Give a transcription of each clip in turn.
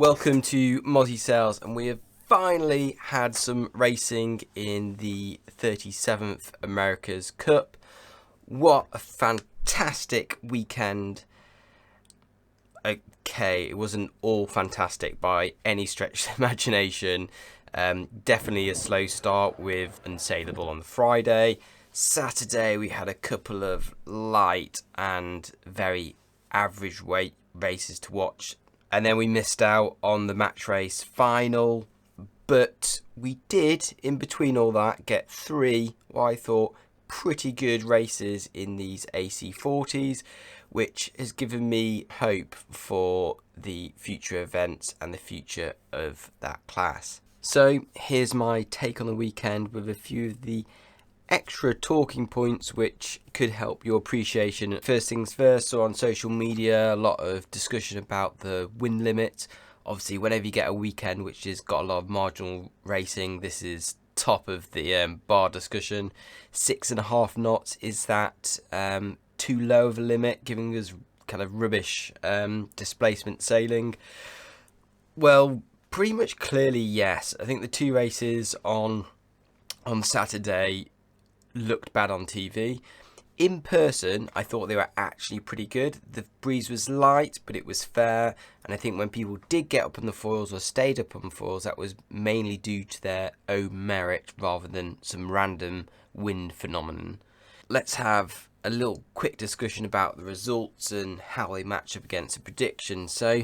Welcome to Mozzy Sales, and we have finally had some racing in the 37th America's Cup. What a fantastic weekend. Okay, it wasn't all fantastic by any stretch of the imagination. Definitely a slow start with Unsaleable on the Friday. Saturday we had a couple of light and very average weight races to watch. And then we missed out on the match race final. But we did, in between all that, get three, what I thought, pretty good races in these AC40s, which has given me hope for the future events and the future of that class. So here's my take on the weekend with a few of the extra talking points which could help your appreciation. First things first, so on social media, a lot of discussion about the win limit. Obviously, whenever you get a weekend which has got a lot of marginal racing, this is top of the bar discussion. 6.5 knots, is that too low of a limit, giving us kind of rubbish displacement sailing? Well, pretty much clearly yes. I think the two races on Saturday looked bad on TV. In person, I thought they were actually pretty good. The breeze was light, but it was fair. And I think when people did get up on the foils or stayed up on foils, that was mainly due to their own merit rather than some random wind phenomenon. Let's have a little quick discussion about the results and how they match up against the prediction. So,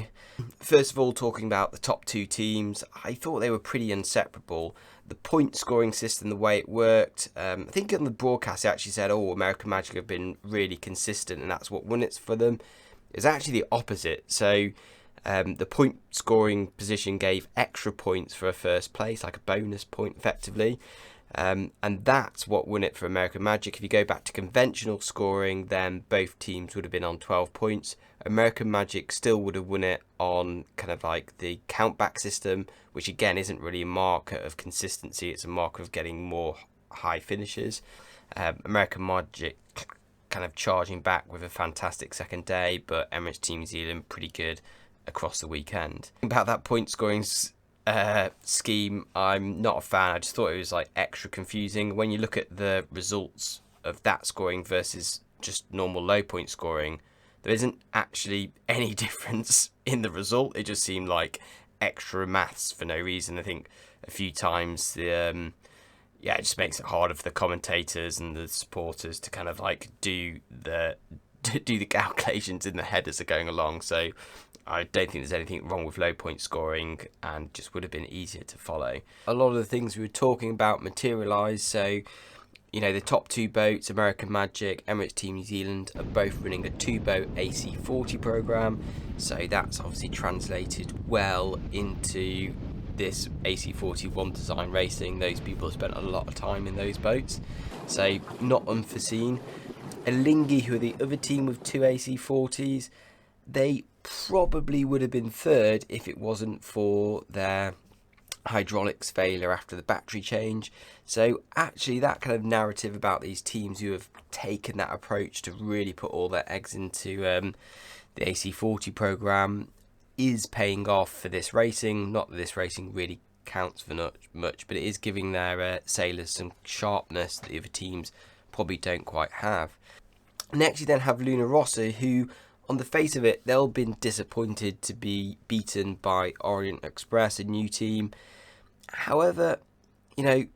first of all, talking about the top two teams, I thought they were pretty inseparable. The point scoring system, the way it worked, I think on the broadcast it actually said, American Magic have been really consistent and that's what won it for them. It's actually the opposite. So the point scoring position gave extra points for a first place, like a bonus point effectively. And that's what won it for American Magic. If you go back to conventional scoring, then both teams would have been on 12 points. American Magic still would have won it on kind of like the countback system, which again isn't really a marker of consistency. It's a marker of getting more high finishes. American Magic kind of charging back with a fantastic second day, but Emirates Team New Zealand pretty good across the weekend. About that point scoring scheme, I'm not a fan. I just thought it was like extra confusing. When you look at the results of that scoring versus just normal low point scoring, there isn't actually any difference in the result. It just seemed like extra maths for no reason. I think a few times it just makes it harder for the commentators and the supporters to kind of like do the calculations in the head as they're going along. So I don't think there's anything wrong with low point scoring, and just would have been easier to follow. A lot of the things we were talking about materialised. So, you know, the top two boats, American Magic, Emirates Team New Zealand, are both running a two-boat AC40 programme. So that's obviously translated well into this AC40 one design racing. Those people have spent a lot of time in those boats. So not unforeseen. Elingi, who are the other team with two AC40s, they probably would have been third if it wasn't for their hydraulics failure after the battery change. So actually that kind of narrative about these teams who have taken that approach to really put all their eggs into the AC40 program is paying off for this racing. Not that this racing really counts for much, but it is giving their sailors some sharpness that the other teams probably don't quite have. Next you then have Rossa, who on the face of it, they'll been disappointed to be beaten by Orient Express, a new team. However, you know,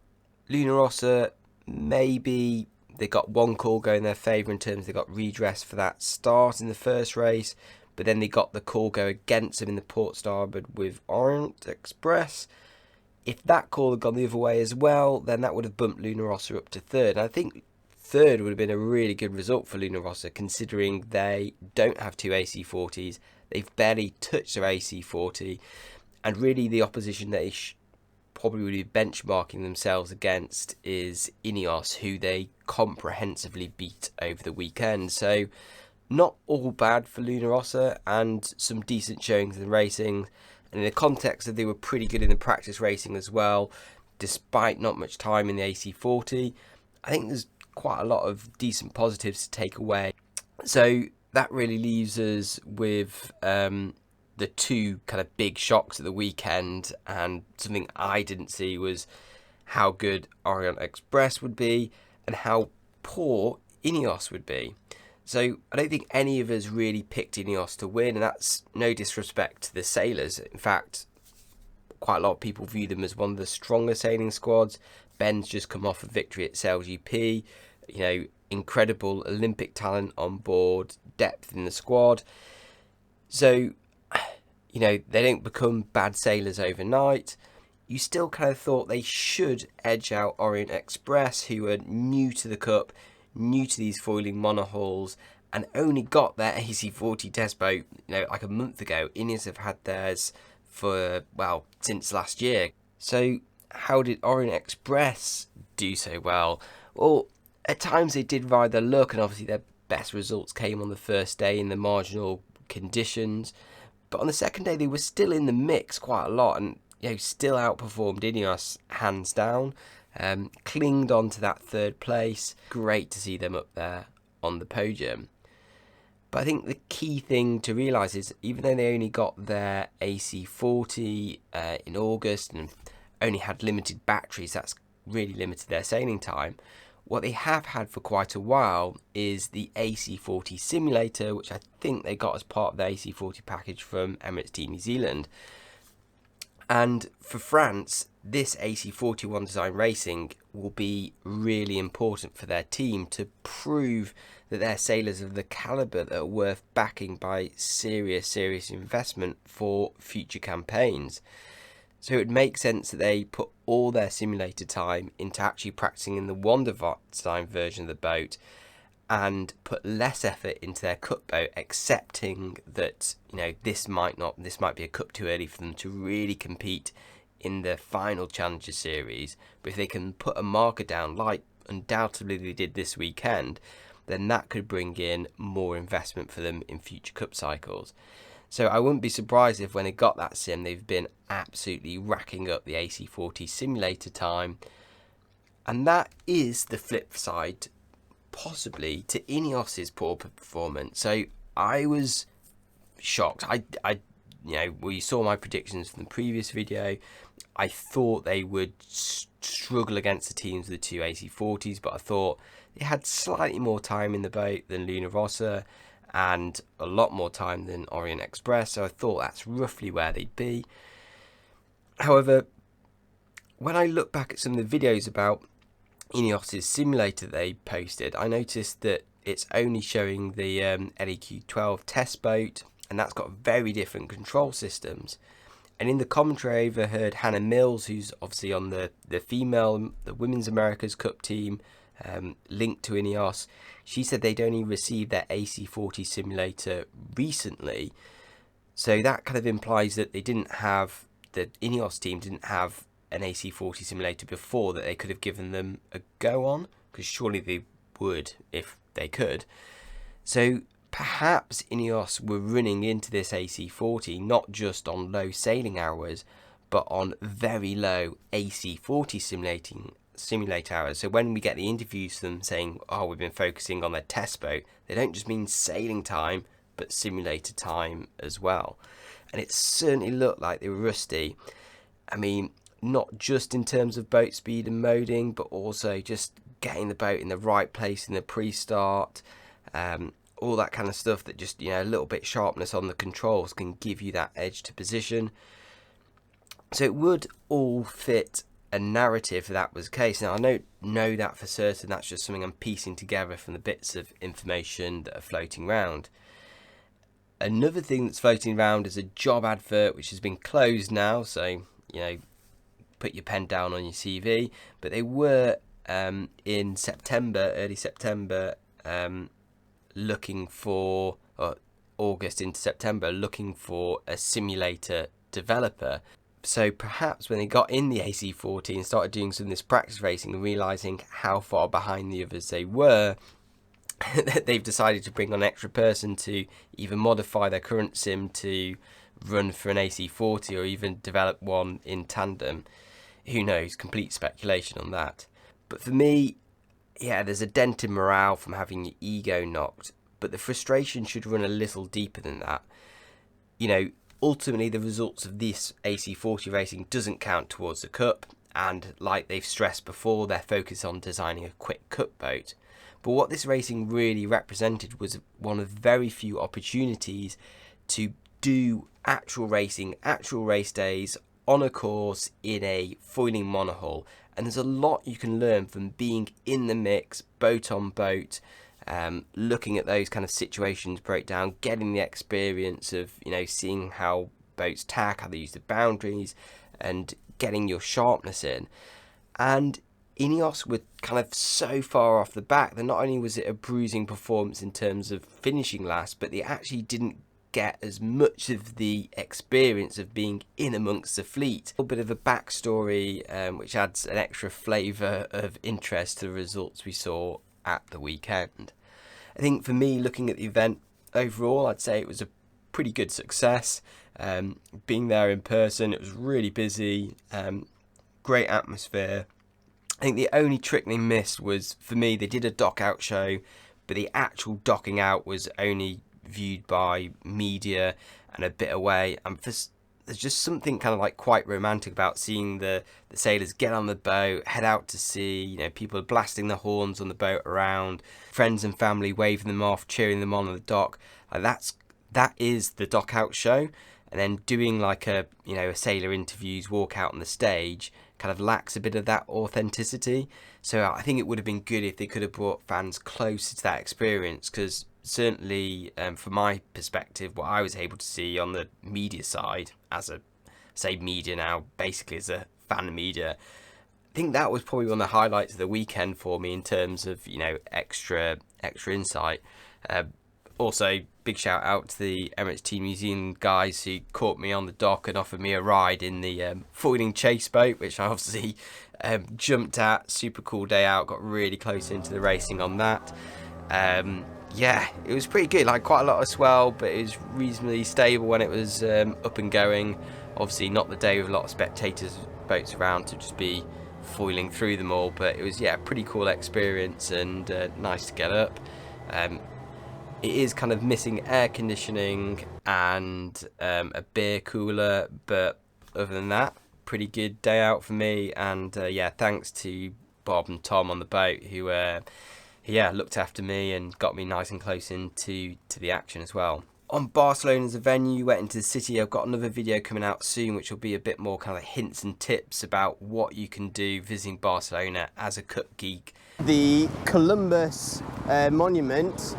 Rossa, maybe they got one call going in their favour in terms of they got redress for that start in the first race, but then they got the call go against them in the port starboard with Orient Express. If that call had gone the other way as well, then that would have bumped Rossa up to third. And I think third would have been a really good result for Rossa, considering they don't have two AC40s. They've barely touched their AC40, and really the opposition they probably would be benchmarking themselves against is INEOS, who they comprehensively beat over the weekend. So not all bad for Rossa, and some decent showings in the racing. And in the context that they were pretty good in the practice racing as well, despite not much time in the AC40, I think there's quite a lot of decent positives to take away. So that really leaves us with the two kind of big shocks at the weekend, and something I didn't see was how good Orient Express would be and how poor INEOS would be. So I don't think any of us really picked INEOS to win, and that's no disrespect to the sailors. In fact, quite a lot of people view them as one of the stronger sailing squads. Ben's just come off a victory at Sail GP, incredible Olympic talent on board, depth in the squad. So, they don't become bad sailors overnight. You still kind of thought they should edge out Orient Express, who are new to the Cup, new to these foiling monohulls, and only got their AC40 test boat, like a month ago. INEOS have had theirs since last year. So how did Orient Express do so well? Well, at times they did ride their luck, and obviously their best results came on the first day in the marginal conditions. But on the second day, they were still in the mix quite a lot, and still outperformed INEOS hands down. Clinged on to that third place. Great to see them up there on the podium. But I think the key thing to realise is, even though they only got their AC40 in August and only had limited batteries, that's really limited their sailing time. What they have had for quite a while is the AC40 simulator, which I think they got as part of the AC40 package from Emirates Team New Zealand. And for France, this AC41 Design Racing will be really important for their team to prove that their sailors are the calibre that are worth backing by serious investment for future campaigns. So it would make sense that they put all their simulator time into actually practicing in the one design version of the boat, and put less effort into their cup boat, accepting that this might be a cup too early for them to really compete in the final Challenger Series. But if they can put a marker down, like undoubtedly they did this weekend, then that could bring in more investment for them in future cup cycles. So I wouldn't be surprised if when they got that sim, they've been absolutely racking up the AC40 simulator time. And that is the flip side, possibly, to INEOS's poor performance. So I was shocked. We saw my predictions from the previous video. I thought they would struggle against the teams with the two AC40s, but I thought they had slightly more time in the boat than Rossa and a lot more time than Orient Express, so I thought that's roughly where they'd be. However, when I look back at some of the videos about INEOS's simulator they posted, I noticed that it's only showing the LEQ12 test boat, and that's got very different control systems. And in the commentary, I overheard Hannah Mills, who's obviously on the Women's America's Cup team, linked to INEOS. She said they'd only received their AC40 simulator recently, so that kind of implies that the INEOS team didn't have an AC40 simulator before that they could have given them a go on, because surely they would if they could. So perhaps INEOS were running into this AC40 not just on low sailing hours, but on very low AC40 simulator hours. So when we get the interviews from them saying, we've been focusing on their test boat, they don't just mean sailing time, but simulator time as well. And it certainly looked like they were rusty. I mean, not just in terms of boat speed and moding, but also just getting the boat in the right place in the pre-start, all that kind of stuff that just, a little bit sharpness on the controls can give you that edge to position. So it would all fit a narrative that was the case. Now, I don't know that for certain. That's just something I'm piecing together from the bits of information that are floating around. Another thing that's floating around is a job advert, which has been closed now. So, put your pen down on your CV. But they were in September, early September, looking for, or August into September, looking for a simulator developer. So perhaps when they got in the AC40 and started doing some of this practice racing and realising how far behind the others they were, they've decided to bring on an extra person to either modify their current sim to run for an AC40 or even develop one in tandem. Who knows? Complete speculation on that. But for me, there's a dent in morale from having your ego knocked, but the frustration should run a little deeper than that. ultimately the results of this AC40 racing doesn't count towards the Cup, and like they've stressed before, they're focused on designing a quick Cup boat. But what this racing really represented was one of very few opportunities to do actual racing, actual race days on a course in a foiling monohull. And there's a lot you can learn from being in the mix, boat on boat, looking at those kind of situations break down, getting the experience of, you know, seeing how boats tack, how they use the boundaries, and getting your sharpness in. And INEOS were kind of so far off the back that not only was it a bruising performance in terms of finishing last, but they actually didn't get as much of the experience of being in amongst the fleet. A little bit of a backstory, which adds an extra flavour of interest to the results we saw at the weekend. I think for me, looking at the event overall, I'd say it was a pretty good success. Being there in person, it was really busy, great atmosphere. I think the only trick they missed was, for me, they did a dock out show, but the actual docking out was only viewed by media and a bit away. And there's just something kind of like quite romantic about seeing the sailors get on the boat, head out to sea, you know, people blasting the horns on the boat around, friends and family waving them off, cheering them on the dock. That is the dock out show. And then doing like a sailor interviews, walk out on the stage, kind of lacks a bit of that authenticity. So I think it would have been good if they could have brought fans closer to that experience, because certainly from my perspective, what I was able to see on the media side, as a, say, media now, basically as a fan media, I think that was probably one of the highlights of the weekend for me in terms of, you know, extra insight. Also, big shout out to the Emirates Team New Zealand guys who caught me on the dock and offered me a ride in the foiling chase boat, which I obviously jumped at. Super cool day out, got really close into the racing on that. Yeah, it was pretty good, like quite a lot of swell, but it was reasonably stable when it was up and going. Obviously not the day with a lot of spectators, boats around to just be foiling through them all, but it was, yeah, a pretty cool experience and nice to get up. It is kind of missing air conditioning and a beer cooler, but other than that, pretty good day out for me. And yeah, thanks to Bob and Tom on the boat who looked after me and got me nice and close into the action as well. On Barcelona as a venue, went into the city. I've got another video coming out soon which will be a bit more kind of hints and tips about what you can do visiting Barcelona as a Cup geek. The Columbus monument,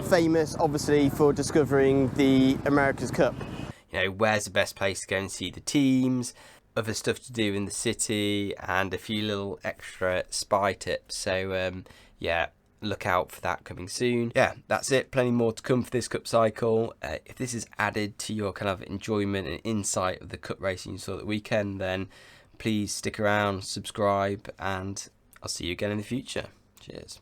famous obviously for discovering the America's Cup. You know, where's the best place to go and see the teams, other stuff to do in the city, and a few little extra spy tips. So yeah, look out for that coming soon. Yeah, that's it. Plenty more to come for this Cup cycle. If this is added to your kind of enjoyment and insight of the Cup racing you saw at the weekend, then please stick around, subscribe, and I'll see you again in the future. Cheers.